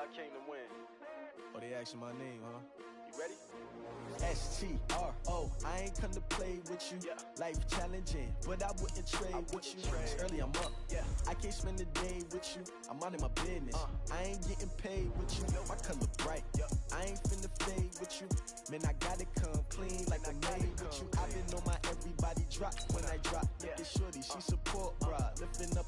I came to win. Oh, they asking my name, huh? You ready? S-T-R-O, I ain't come to play with you. Yeah. Life challenging, but I wouldn't trade with you. It's early, I'm up. Yeah. I can't spend the day with you. I'm out in my business. I ain't getting paid with you. My color bright. I ain't finna fade with you. Man, I gotta come clean like I made with you. I've been on my everybody drop when I drop. Look at shorty, she support, bruh. Lifting up,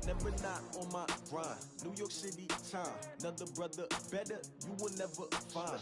never not on my grind. New York City time, another brother better, you will never find.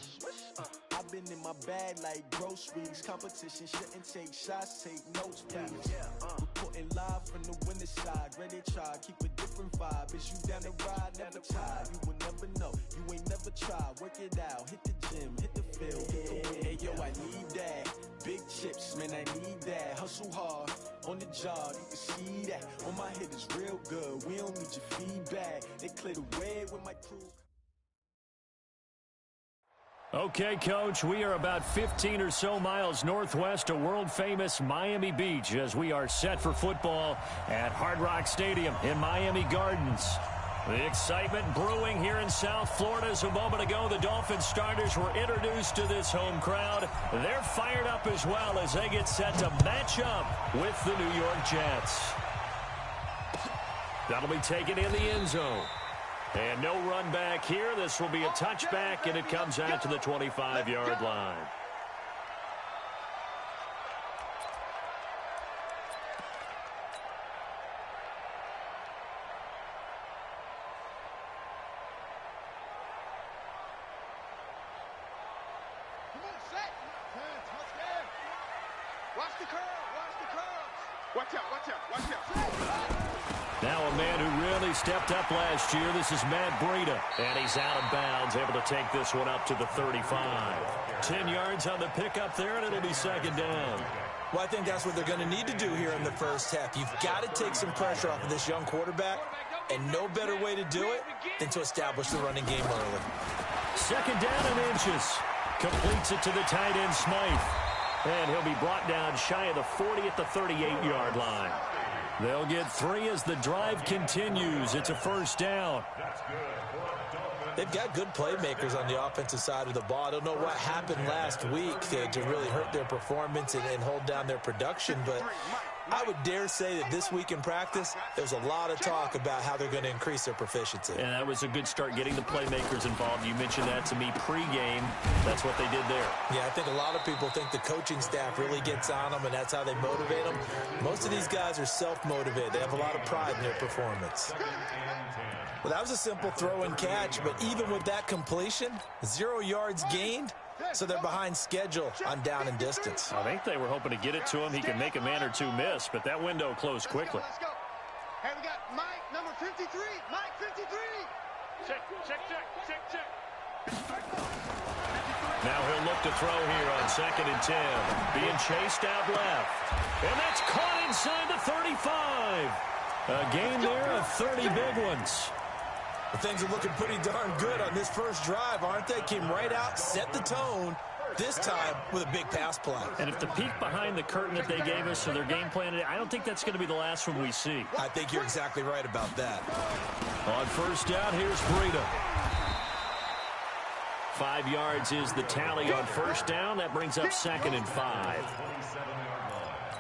I've been in my bag like groceries. Competition shouldn't take shots, take notes, please. Reporting live from the winning side. Ready to try, keep a different vibe. Is you down the ride, never tired. You will never know, you ain't never tried. Work it out, hit the gym, hit the field, hit the win. Hey yo, I need that. Big chips, man, I need that. Hustle hard, on the job, you can see that. On my hit is real good, we don't need your feedback. They clear the way with my crew. Okay, Coach, we are about 15 or so miles northwest of world-famous Miami Beach as we are set for football at Hard Rock Stadium in Miami Gardens. The excitement brewing here in South Florida as a moment ago the Dolphins starters were introduced to this home crowd. They're fired up as well as they get set to match up with the New York Jets. That'll be taken in the end zone. And no run back here. This will be a touchback, and it comes out to the 25-yard line. Come on, set. Watch the curl. Watch the curls. Watch out. Watch out. Watch out. Now a man who really stepped up last year. This is Matt Breida. And he's out of bounds, able to take this one up to the 35. 10 yards on the pickup there, and it'll be second down. Well, I think that's what they're going to need to do here in the first half. You've got to take some pressure off of this young quarterback, and no better way to do it than to establish the running game early. Second down and inches. Completes it to the tight end, Smythe. And he'll be brought down shy of the 40 at the 38-yard line. They'll get 3 as the drive continues. It's a first down. They've got good playmakers on the offensive side of the ball. I don't know what happened last week to really hurt their performance and hold down their production, but I would dare say that this week in practice, there's a lot of talk about how they're going to increase their proficiency. And that was a good start getting the playmakers involved. You mentioned that to me pregame. That's what they did there. Yeah, I think a lot of people think the coaching staff really gets on them, and that's how they motivate them. Most of these guys are self-motivated. They have a lot of pride in their performance. Well, that was a simple throw and catch, but even with that completion, 0 yards gained, so they're behind schedule on down and distance. I think they were hoping to get it to him. He can make a man or two miss, but that window closed quickly. Let's go. Hey, we got Mike, number 53. Mike, 53. Check. Now he'll look to throw here on 2nd and 10. Being chased out left. And that's caught inside the 35. A gain there of 30 big ones. Well, things are looking pretty darn good on this first drive, aren't they? Came right out, set the tone, this time with a big pass play. And if the peek behind the curtain that they gave us for their game plan, I don't think that's going to be the last one we see. I think you're exactly right about that. On first down, here's Breida. 5 yards is the tally on first down. That brings up 2nd and 5.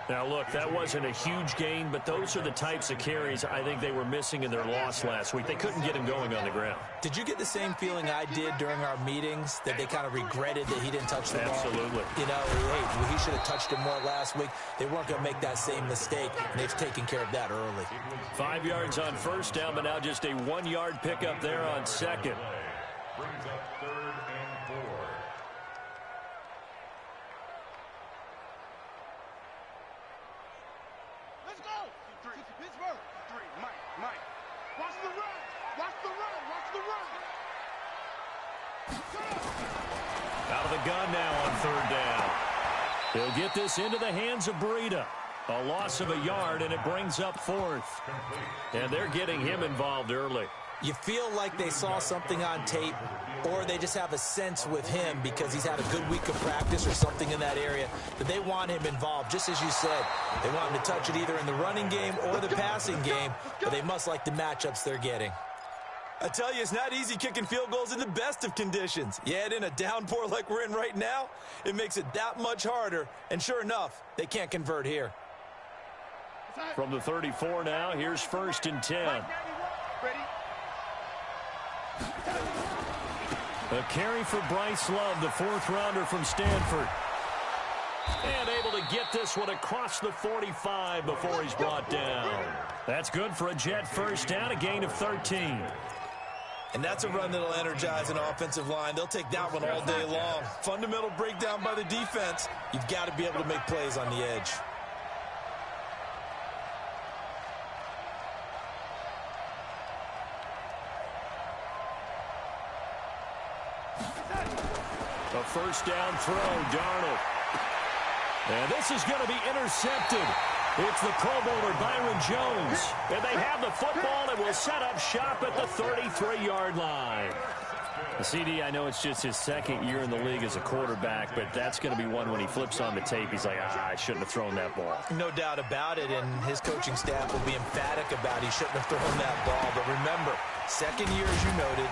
Now, look, that wasn't a huge gain, but those are the types of carries I think they were missing in their loss last week. They couldn't get him going on the ground. Did you get the same feeling I did during our meetings, that they kind of regretted that he didn't touch the ball? Absolutely. You know, hey, he should have touched it more last week. They weren't going to make that same mistake, and they've taken care of that early. 5 yards on first down, but now just a 1-yard pickup there on second. Brings up 3rd and 4. Let's go. Pittsburgh. 3. Mike. Watch the run. Out of the gun now on 3rd down. They'll get this into the hands of Breida. A loss of a yard, and it brings up 4th. And they're getting him involved early. You feel like they saw something on tape, or they just have a sense with him because he's had a good week of practice or something in that area that they want him involved. Just as you said, they want him to touch it either in the running game or the passing game, but they must like the matchups they're getting. I tell you, it's not easy kicking field goals in the best of conditions. You add in a downpour like we're in right now, it makes it that much harder. And sure enough, they can't convert here. From the 34 now, here's 1st and 10. A carry for Bryce Love, the 4th rounder from Stanford. And able to get this one across the 45 before he's brought down. That's good for a Jet 1st down, a gain of 13. And that's a run that'll energize an offensive line. They'll take that one all day long. Fundamental breakdown by the defense. You've got to be able to make plays on the edge. A 1st down throw, Darnold. And this is going to be intercepted. It's the Pro Bowler, Byron Jones. And they have the football and will set up shop at the 33-yard line. The CD, I know it's just his 2nd year in the league as a quarterback, but that's going to be one when he flips on the tape, he's like, I shouldn't have thrown that ball. No doubt about it, and his coaching staff will be emphatic about he shouldn't have thrown that ball. But remember, 2nd year, as you noted,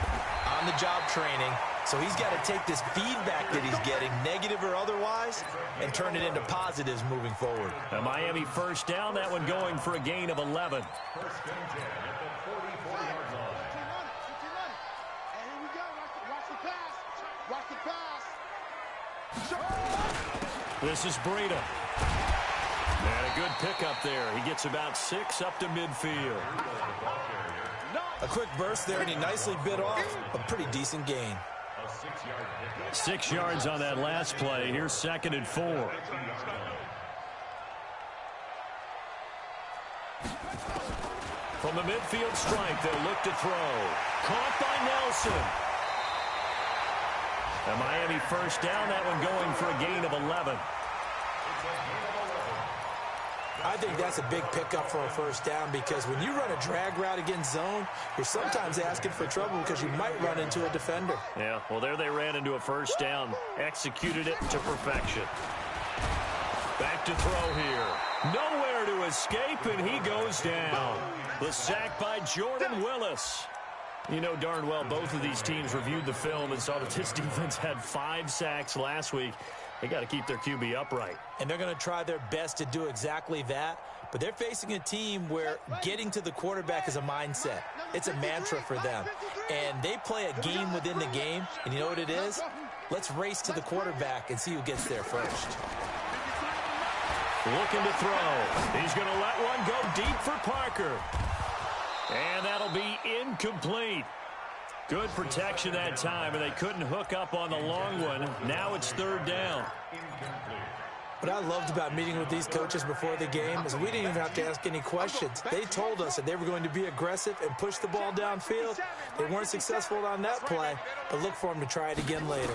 on-the-job training. So he's got to take this feedback that he's getting, negative or otherwise, and turn it into positives moving forward. A Miami 1st down, that one going for a gain of 11. This is Breida. And a good pickup there. He gets about 6 up to midfield. A quick burst there, and he nicely bit off a pretty decent gain. 6 yards on that last play. Here's 2nd and 4. From the midfield stripe, they'll look to throw. Caught by Nelson. A Miami 1st down, that one going for a gain of 11. I think that's a big pickup for a 1st down because when you run a drag route against zone, you're sometimes asking for trouble because you might run into a defender. Yeah, well, there they ran into a 1st down, executed it to perfection. Back to throw here. Nowhere to escape, and he goes down. The sack by Jordan Willis. You know darn well both of these teams reviewed the film and saw that this defense had 5 sacks last week. They got to keep their QB upright. And they're going to try their best to do exactly that. But they're facing a team where getting to the quarterback is a mindset. It's a mantra for them. And they play a game within the game. And you know what it is? Let's race to the quarterback and see who gets there first. Looking to throw. He's going to let one go deep for Parker. And that'll be incomplete. Good protection that time, and they couldn't hook up on the long one. Now it's 3rd down. What I loved about meeting with these coaches before the game is we didn't even have to ask any questions. They told us that they were going to be aggressive and push the ball downfield. They weren't successful on that play, but look for them to try it again later.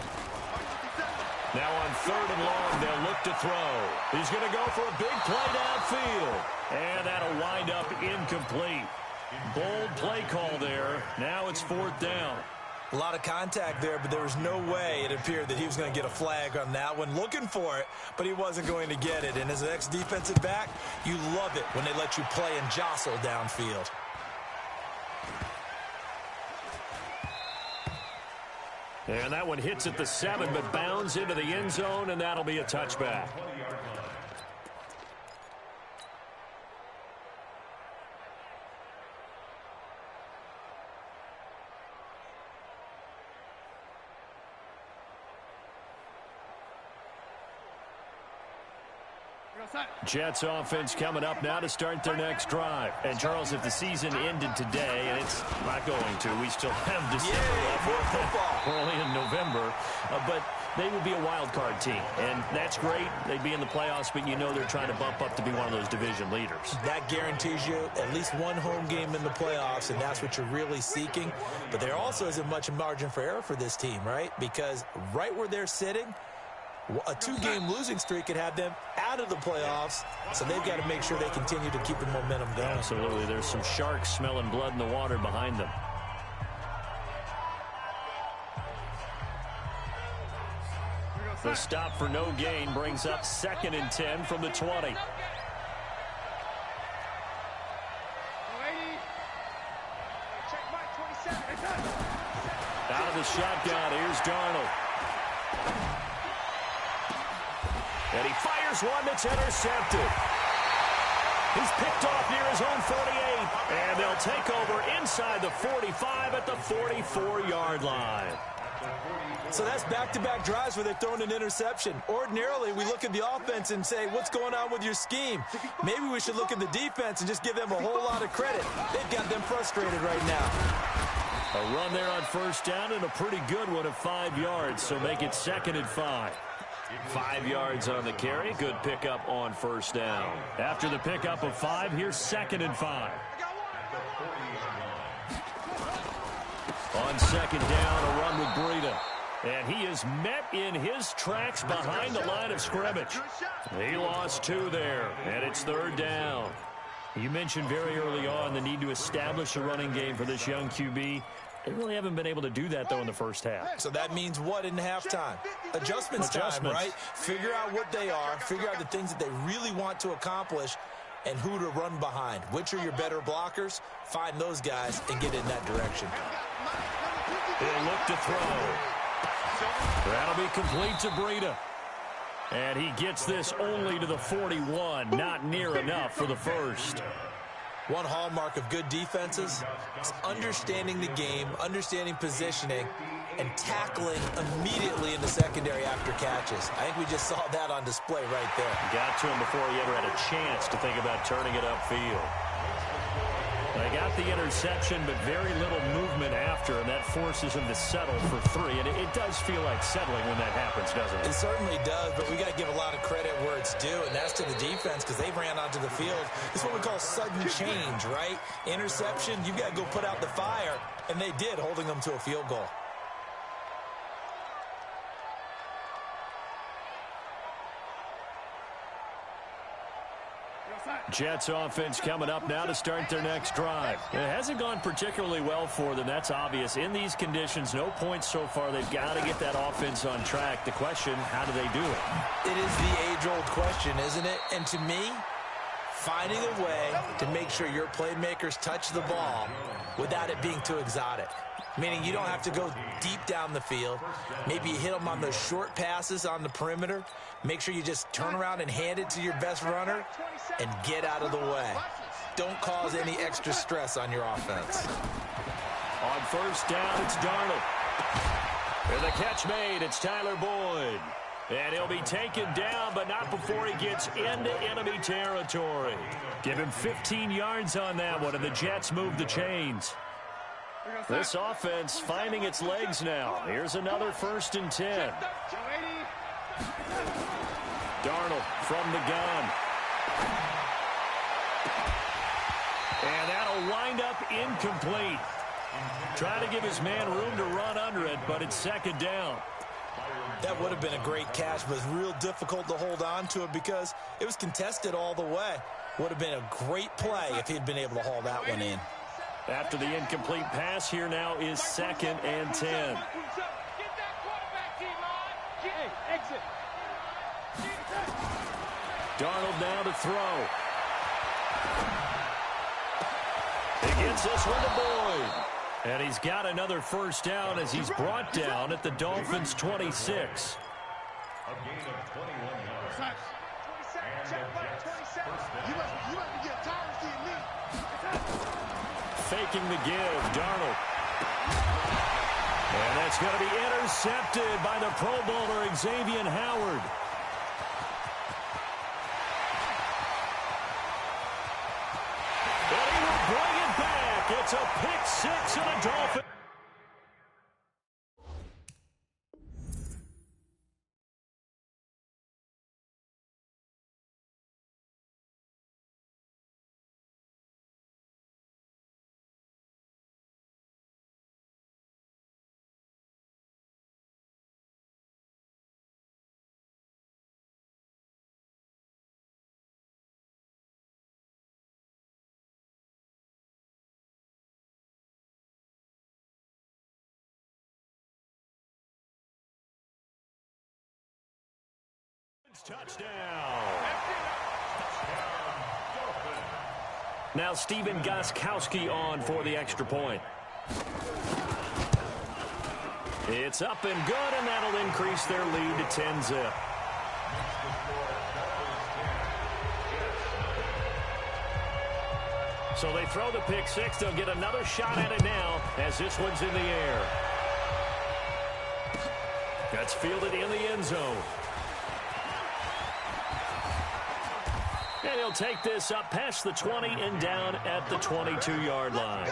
Now on 3rd and long, they'll look to throw. He's going to go for a big play downfield. And that'll wind up incomplete. Bold play call there. Now it's 4th down. A lot of contact there, but there was no way it appeared that he was going to get a flag on that one. Looking for it, but he wasn't going to get it. And as an ex-defensive back, you love it when they let you play and jostle downfield. And that one hits at the 7, but bounds into the end zone, and that'll be a touchback. Jets offense coming up now to start their next drive. And, Charles, if the season ended today, and it's not going to, we still have December left. We're only in November. But they would be a wild card team. And that's great. They'd be in the playoffs, but you know they're trying to bump up to be one of those division leaders. That guarantees you at least one home game in the playoffs, and that's what you're really seeking. But there also isn't much margin for error for this team, right? Because right where they're sitting, a 2-game losing streak could have them out of the playoffs, so they've got to make sure they continue to keep the momentum going. Absolutely. There's some sharks smelling blood in the water behind them. The stop for no gain brings up 2nd and 10 from the 20. out of the shotgun. Here's Darnold. And he fires one that's intercepted. He's picked off near his own 48. And they'll take over inside the 45 at the 44-yard line. So that's back-to-back drives where they're throwing an interception. Ordinarily, we look at the offense and say, what's going on with your scheme? Maybe we should look at the defense and just give them a whole lot of credit. They've got them frustrated right now. A run there on first down and a pretty good one of 5 yards, so make it 2nd and 5. 5 yards on the carry. Good pickup on first down. After the pickup of 5, here's 2nd and 5. On 2nd down, a run with Breida. And he is met in his tracks behind the line of scrimmage. He lost 2 there, and it's 3rd down. You mentioned very early on the need to establish a running game for this young QB. They really haven't been able to do that, though, in the first half. So that means what in halftime? Adjustments time, right? Figure out what they are, figure out the things that they really want to accomplish, and who to run behind. Which are your better blockers? Find those guys and get in that direction. He'll look to throw. That'll be complete to Breida. And he gets this only to the 41. Not near enough for the first. One hallmark of good defenses is understanding the game, understanding positioning, and tackling immediately in the secondary after catches. I think we just saw that on display right there. Got to him before he ever had a chance to think about turning it upfield. They got the interception, but very little movement after, and that forces him to settle for 3. And it does feel like settling when that happens, doesn't it? It certainly does, but we got to give a lot of credit where it's due, and that's to the defense because they ran onto the field. It's what we call sudden change, right? Interception, you got to go put out the fire, and they did, holding them to a field goal. Jets offense coming up now to start their next drive. It hasn't gone particularly well for them. That's obvious. In these conditions, no points so far. They've got to get that offense on track. The question, how do they do it? It is the age-old question, isn't it? And to me, finding a way to make sure your playmakers touch the ball without it being too exotic. Meaning you don't have to go deep down the field. Maybe you hit them on those short passes on the perimeter. Make sure you just turn around and hand it to your best runner and get out of the way. Don't cause any extra stress on your offense. On first down, it's Darnold. And the catch made, it's Tyler Boyd. And he'll be taken down, but not before he gets into enemy territory. Give him 15 yards on that one, and the Jets move the chains. This offense finding its legs now. Here's another 1st and 10. Darnold from the gun. And that'll wind up incomplete. Trying to give his man room to run under it, but it's 2nd down. That would have been a great catch, but it's real difficult to hold on to it because it was contested all the way. Would have been a great play if he'd been able to haul that one in. After the incomplete pass, here now is 2nd and 10. Darnold now to throw. He gets this one to Boyd. And he's got another 1st down as he's brought down at the Dolphins' 26. A gain of 21 yards. Faking the give, Darnold. And that's going to be intercepted by the Pro Bowler, Xavier Howard. And he will bring it back. It's a pick 6 and a Dolphin. Touchdown. Now Stephen Gostkowski on for the extra point. It's up and good, and that'll increase their lead to 10-zip. So they throw the pick six. They'll get another shot at it now as this one's in the air. That's fielded in the end zone. And he'll take this up past the 20 and down at the 22-yard line.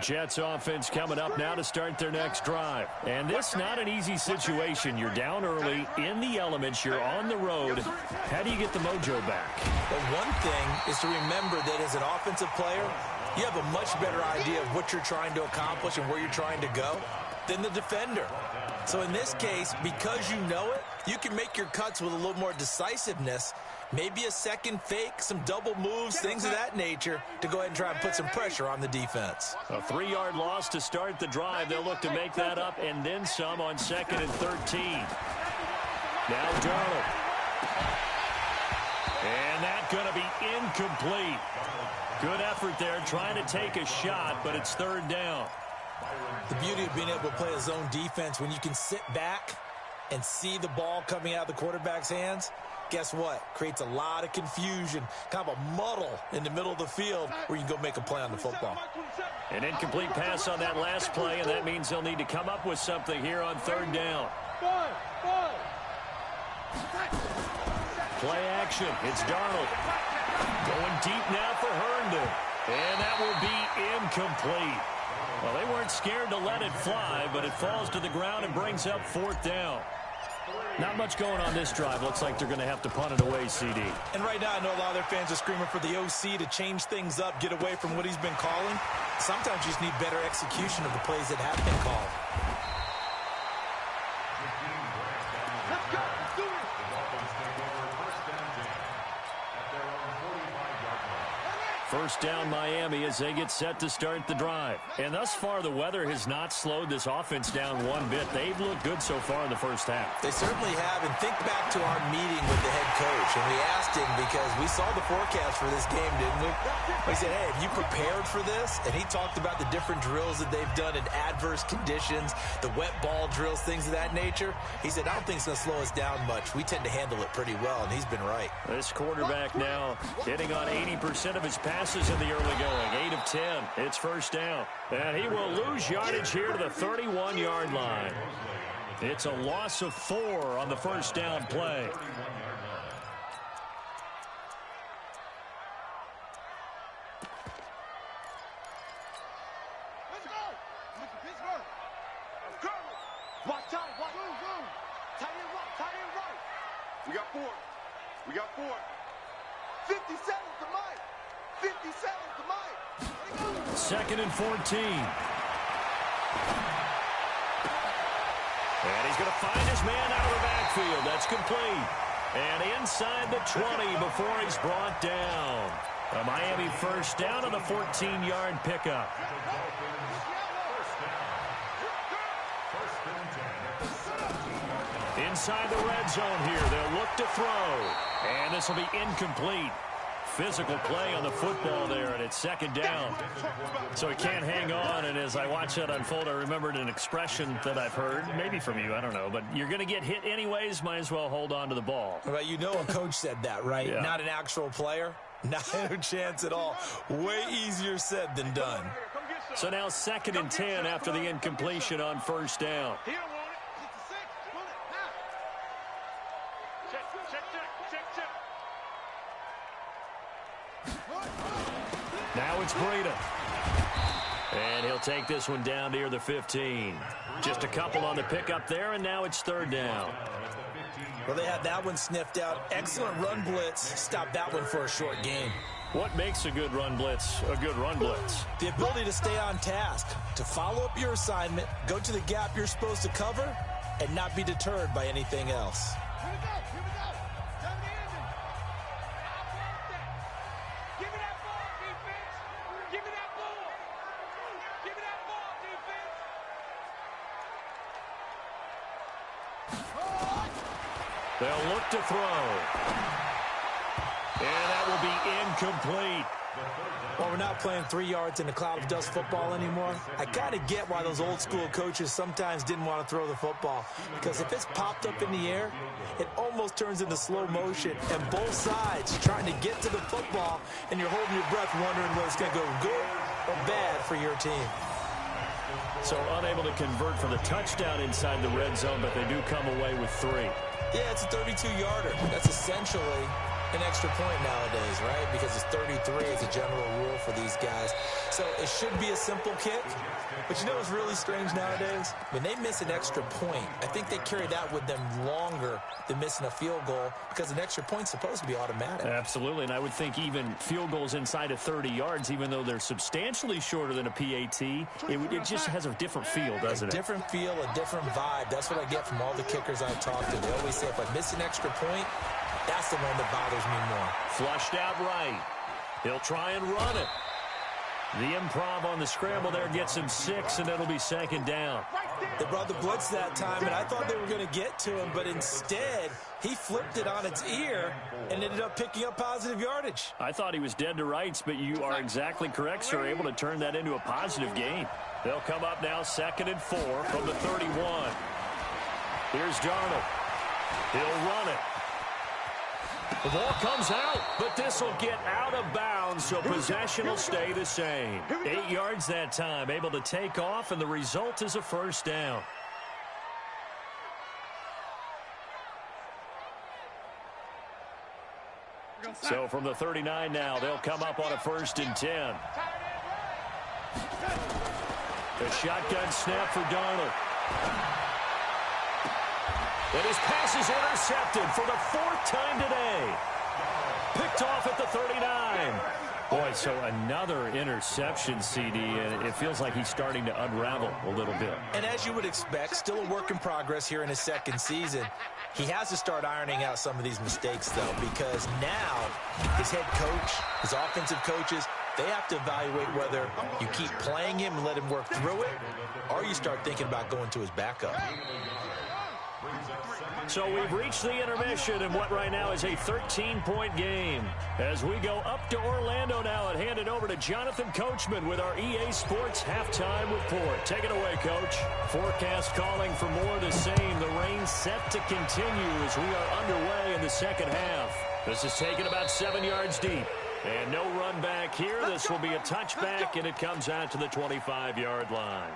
Jets offense coming up now to start their next drive. And this not an easy situation. You're down early, in the elements, you're on the road. How do you get the mojo back? Well, one thing is to remember that as an offensive player, you have a much better idea of what you're trying to accomplish and where you're trying to go than the defender. So in this case, because you know it, you can make your cuts with a little more decisiveness. Maybe a second fake, some double moves, things of that nature to go ahead and try and put some pressure on the defense. A 3-yard loss to start the drive. They'll look to make that up and then some on 2nd and 13. Now Darnold. And that's going to be incomplete. Good effort there trying to take a shot, but it's 3rd down. The beauty of being able to play a zone defense when you can sit back and see the ball coming out of the quarterback's hands, guess what? Creates a lot of confusion, kind of a muddle in the middle of the field where you can go make a play on the football. An incomplete pass on that last play, and that means they'll need to come up with something here on 3rd down. Play action. It's Darnold. Going deep now for Herndon. And that will be incomplete. Well, they weren't scared to let it fly, but it falls to the ground and brings up 4th down. Not much going on this drive. Looks like they're going to have to punt it away, CD. And right now, I know a lot of their fans are screaming for the OC to change things up, get away from what he's been calling. Sometimes you just need better execution of the plays that have been called. Let's go. Let's do it. First down Miami as they get set to start the drive. And thus far, the weather has not slowed this offense down one bit. They've looked good so far in the first half. They certainly have. And think back to our meeting with the head coach. And we asked him because we saw the forecast for this game, didn't we? We said, hey, have you prepared for this? And he talked about the different drills that they've done in adverse conditions, the wet ball drills, things of that nature. He said, I don't think it's going to slow us down much. We tend to handle it pretty well, and he's been right. This quarterback now hitting on 80% of his passes in the early going. 8 of 10. It's first down. And he will lose yardage here to the 31-yard line. It's a loss of 4 on the first down play. Let's go. Pittsburgh. Let's go. Watch out. Watch. Move. Tight end right. Tight end right. We got 4. We got 4. 57 to Mike. 57 to Mike. 2nd and 14. And he's going to find his man out of the backfield. That's complete. And inside the 20 before he's brought down. A Miami first down on the 14-yard pickup. Inside the red zone here. They'll look to throw. And this will be incomplete. Physical play on the football there, and it's 2nd down. So he can't hang on, and as I watch that unfold, I remembered an expression that I've heard, maybe from you, I don't know, but you're going to get hit anyways, might as well hold on to the ball. Well, you know a coach said that, right? Yeah. Not an actual player. Not a chance at all. Way easier said than done. So now 2nd and 10 after the incompletion on first down. He don't want it. 66. Pull it now. Check. Now it's Breida. And he'll take this one down near the 15. Just a couple on the pickup there, and now it's 3rd down. Well, they had that one sniffed out. Excellent run blitz. Stopped that one for a short gain. What makes a good run blitz a good run blitz? The ability to stay on task, to follow up your assignment, go to the gap you're supposed to cover, and not be deterred by anything else. Here we go. Down the engine. Give me that ball, defense. Give me that ball. They'll look to throw. And that will be incomplete. Well, we're not playing 3 yards in a cloud of dust football anymore. I kind of get why those old school coaches sometimes didn't want to throw the football. Because if it's popped up in the air, it almost turns into slow motion. And both sides trying to get to the football, and you're holding your breath wondering whether it's going to go good or bad for your team. So unable to convert for the touchdown inside the red zone, but they do come away with 3. Yeah, it's a 32-yarder. That's essentially an extra point nowadays, right? Because it's 33 as a general rule for these guys. So it should be a simple kick. But you know what's really strange nowadays? When they miss an extra point, I think they carry that with them longer than missing a field goal because an extra point's supposed to be automatic. Absolutely, and I would think even field goals inside of 30 yards, even though they're substantially shorter than a PAT, it just has a different feel, doesn't it? A different feel, a different vibe. That's what I get from all the kickers I talk to. They always say, if I miss an extra point, that's the one that bothers me more. Flushed out right. He'll try and run it. The improv on the scramble there gets him 6, and it'll be 2nd down. They brought the blitz that time, and I thought they were going to get to him, but instead, he flipped it on its ear and ended up picking up positive yardage. I thought he was dead to rights, but you are exactly correct, sir. Able to turn that into a positive gain. They'll come up now 2nd and 4 from the 31. Here's Darnold. He'll run it. The ball comes out, but this will get out of bounds, so possession will stay the same. 8 yards that time, able to take off, and the result is a 1st down. So from the 39 now, they'll come up on a 1st and 10. The shotgun snap for Darnold. And his pass is intercepted for the 4th time today. Picked off at the 39. Boy, so another interception, CD, and it feels like he's starting to unravel a little bit. And as you would expect, still a work in progress here in his 2nd season. He has to start ironing out some of these mistakes, though, because now his head coach, his offensive coaches, they have to evaluate whether you keep playing him and let him work through it, or you start thinking about going to his backup. So we've reached the intermission in what right now is a 13-point game. As we go up to Orlando now and hand it over to Jonathan Coachman with our EA Sports Halftime Report. Take it away, Coach. Forecast calling for more of the same. The rain set to continue as we are underway in the 2nd half. This is taken about 7 yards deep. And no run back here. This will be a touchback, and it comes out to the 25-yard line.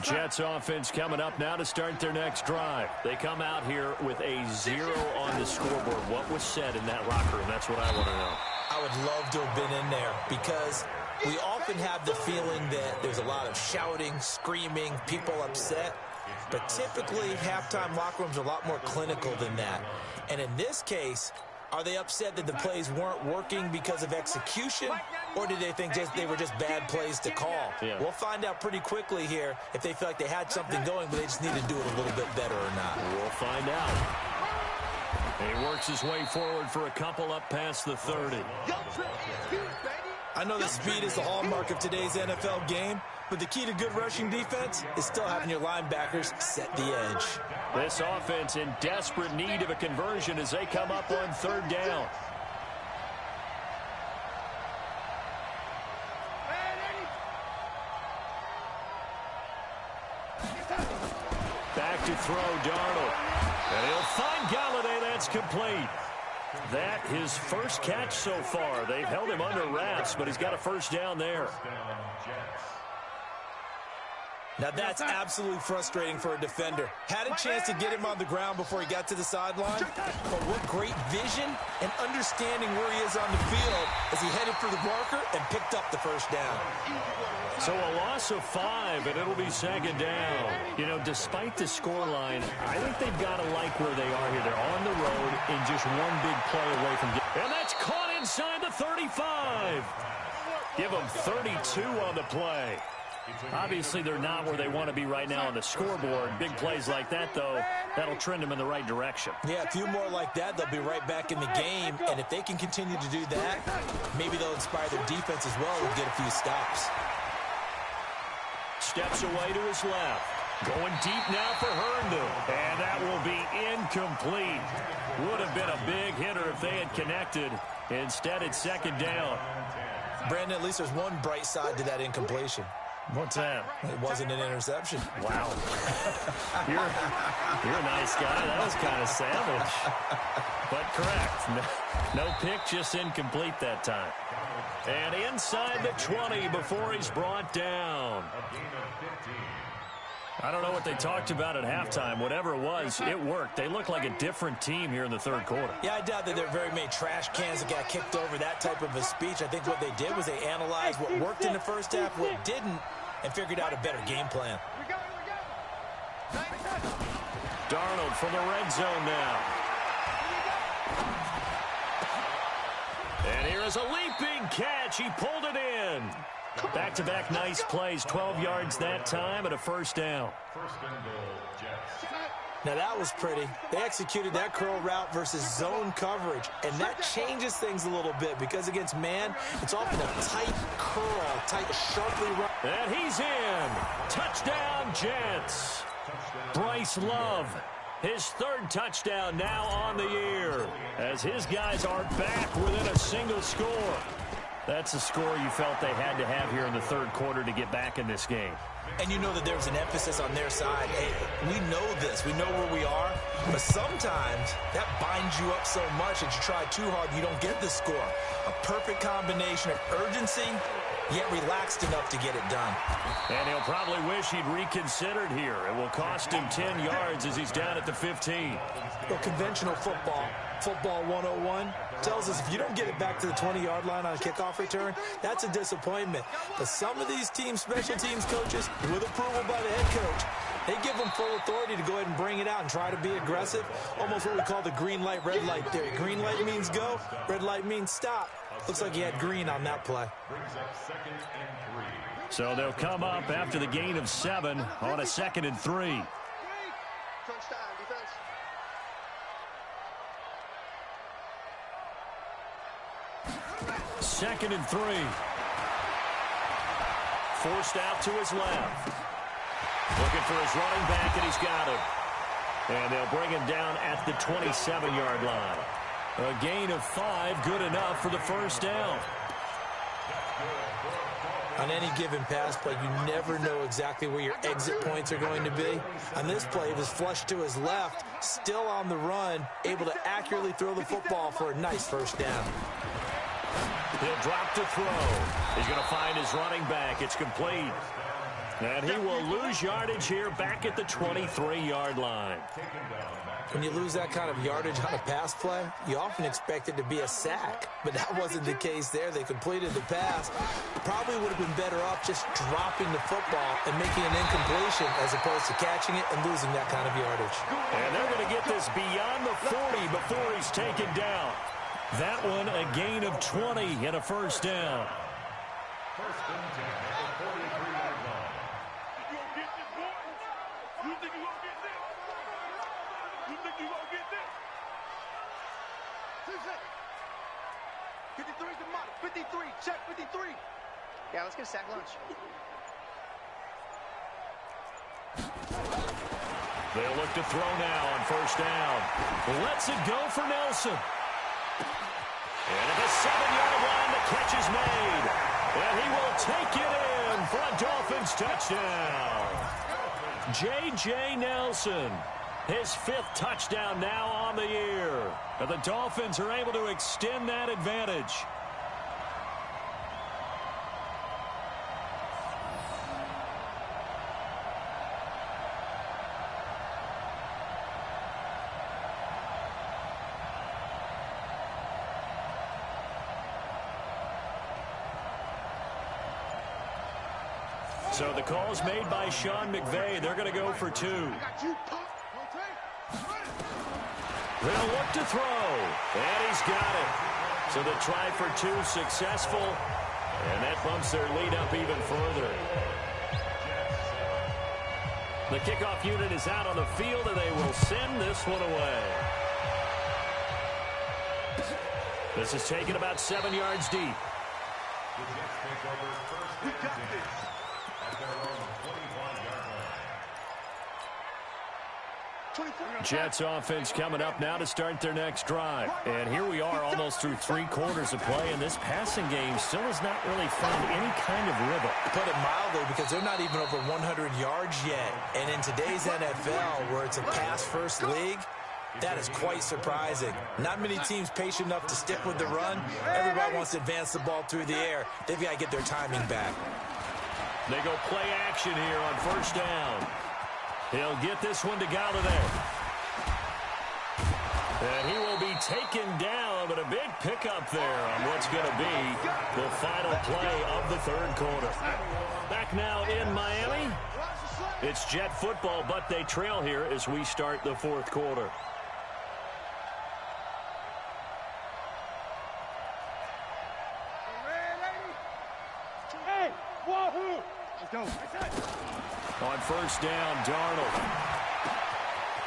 Jets offense coming up now to start their next drive. They come out here with a 0 on the scoreboard. What was said in that locker room? That's what I want to know. I would love to have been in there because we often have the feeling that there's a lot of shouting, screaming, people upset. But typically, halftime locker rooms are a lot more clinical than that. And in this case, are they upset that the plays weren't working because of execution, or did they think they were just bad plays to call? Yeah. We'll find out pretty quickly here if they feel like they had something going, but they just need to do it a little bit better or not. We'll find out. He works his way forward for a couple up past the 30. I know that speed is the hallmark of today's NFL game, but the key to good rushing defense is still having your linebackers set the edge. This offense in desperate need of a conversion as they come up on 3rd down. Back to throw, Darnold. And he'll find Galladay. That's complete. That his 1st catch so far. They've held him under wraps, but he's got a 1st down there. Now that's absolutely frustrating for a defender. Had a chance to get him on the ground before he got to the sideline, but what great vision and understanding where he is on the field as he headed for the marker and picked up the 1st down. So a loss of 5, and it'll be 2nd down. You know, despite the scoreline, I think they've got to like where they are here. They're on the road and just one big play away from getting. And that's caught inside the 35. Give them 32 on the play. Obviously, they're not where they want to be right now on the scoreboard. Big plays like that, though, that'll trend them in the right direction. Yeah, a few more like that, they'll be right back in the game. And if they can continue to do that, maybe they'll inspire their defense as well and get a few stops. steps away to his left. Going deep now for Herndon. And that will be incomplete. Would have been a big hitter if they had connected. Instead, it's second down. Brandon, at least there's one bright side to that incompletion. What's that? It wasn't an interception. Wow. You're a nice guy. That was kind of savage. But correct. No pick, just incomplete that time. And inside the 20 before he's brought down. I don't know what they talked about at halftime. Whatever it was, it worked. They look like a different team here in the third quarter. Yeah, I doubt that there are very many trash cans that got kicked over, that type of a speech. I think what they did was they analyzed what worked in the first half, what didn't, and figured out a better game plan. Darnold from the red zone now. And here is a leaping catch. He pulled it in. Back-to-back nice plays, 12 yards that time and a first down. Now that was pretty. They executed that curl route versus zone coverage, and that changes things a little bit because against man, it's often a tight curl, tight, sharply run. And he's in. Touchdown, Jets. Bryce Love, his third touchdown now on the year, as his guys are back within a single score. That's a score you felt they had to have here in the third quarter to get back in this game. And you know that there was an emphasis on their side. Hey, we know this. We know where we are. But sometimes that binds you up so much that you try too hard and you don't get the score. A perfect combination of urgency, yet relaxed enough to get it done. And he'll probably wish he'd reconsidered here. It will cost him 10 yards as he's down at the 15. Well, conventional football 101, tells us if you don't get it back to the 20-yard line on a kickoff return, that's a disappointment. But some of these teams, special teams coaches, with approval by the head coach, they give them full authority to go ahead and bring it out and try to be aggressive. Almost what we call the green light, red light theory. Green light means go, red light means stop. Looks like he had green on that play. So they'll come up after the gain of 7 on a 2nd and 3. Second and 3. Forced out to his left. Looking for his running back, and he's got him. And they'll bring him down at the 27-yard line. A gain of 5, good enough for the first down. On any given pass play, you never know exactly where your exit points are going to be. On this play, it was flushed to his left, still on the run, able to accurately throw the football for a nice first down. He'll drop to throw. He's going to find his running back. It's complete. And he will lose yardage here back at the 23-yard line. When you lose that kind of yardage on a pass play, you often expect it to be a sack. But that wasn't the case there. They completed the pass. Probably would have been better off just dropping the football and making an incompletion as opposed to catching it and losing that kind of yardage. And they're going to get this beyond the 40 before he's taken down. That one a gain of 20 and a first down. First and 10 at the 43-yard line. You gonna get this, boy? You think you gonna get this? You think you gonna get this? 2 seconds. 53 is the model. 53. Check 53. Yeah, let's get a sack lunch. They'll look to throw now on first down. Lets it go for Nelson. And at the 7-yard line, the catch is made. And he will take it in for a Dolphins touchdown. J.J. Nelson, his 5th touchdown now on the year. And the Dolphins are able to extend that advantage. So the call's made by Sean McVay. They're going to go for 2. They'll look to throw. And he's got it. So the try for 2 successful. And that bumps their lead up even further. The kickoff unit is out on the field, and they will send this one away. This is taken about 7 yards deep. The Jets take over first and 10 at their own 23. Jets offense coming up now to start their next drive. And here we are almost through 3 quarters of play, and this passing game still has not really found any kind of rhythm. Put it mildly, because they're not even over 100 yards yet. And in today's NFL, where it's a pass-first league, that is quite surprising. Not many teams patient enough to stick with the run. Everybody wants to advance the ball through the air. They've got to get their timing back. They go play action here on first down. He'll get this one to Galladay. And he will be taken down, but a big pickup there on what's going to be the final play of the 3rd quarter. Back now in Miami. It's Jet football, but they trail here as we start the 4th quarter. On first down, Darnold.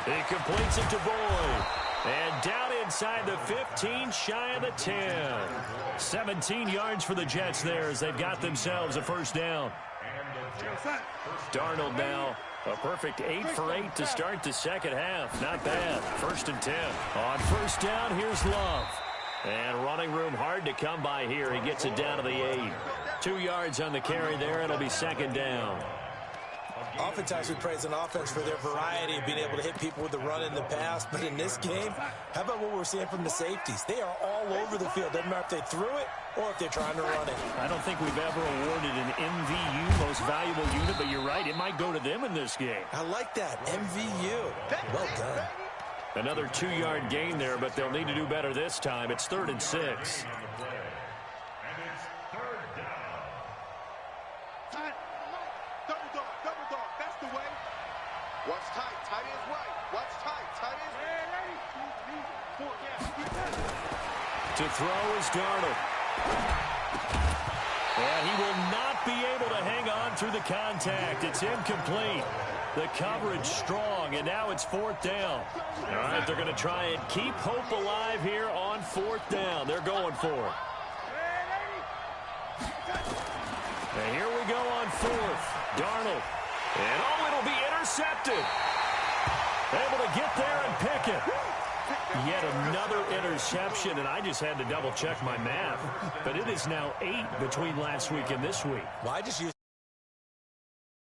He completes it to Boyd. And down inside the 15, shy of the 10. 17 yards for the Jets there as they've got themselves a first down. Darnold now a perfect 8 for 8 to start the second half. Not bad. 1st and 10. On first down, here's Love. And running room hard to come by here. He gets it down to the 8. 2 yards on the carry there. It'll be 2nd down. Oftentimes we praise an offense for their variety of being able to hit people with the run in the pass. But in this game, how about what we're seeing from the safeties? They are all over the field. Doesn't matter if they threw it or if they're trying to run it. I don't think we've ever awarded an MVU, most valuable unit, but you're right. It might go to them in this game. I like that. MVU. Well done. Another 2-yard gain there, but they'll need to do better this time. It's 3rd and 6. Watch tight, tight ends right. Watch tight, tight ends To throw is Darnold. And he will not be able to hang on through the contact. It's incomplete. The coverage strong, and now it's 4th down. All right, they're going to try and keep hope alive here on 4th down. They're going for it. And here we go on 4th. Darnold. And it'll be intercepted. Able to get there and pick it. Yet another interception, and I just had to double-check my math. But it is now 8 between last week and this week. Well, I just used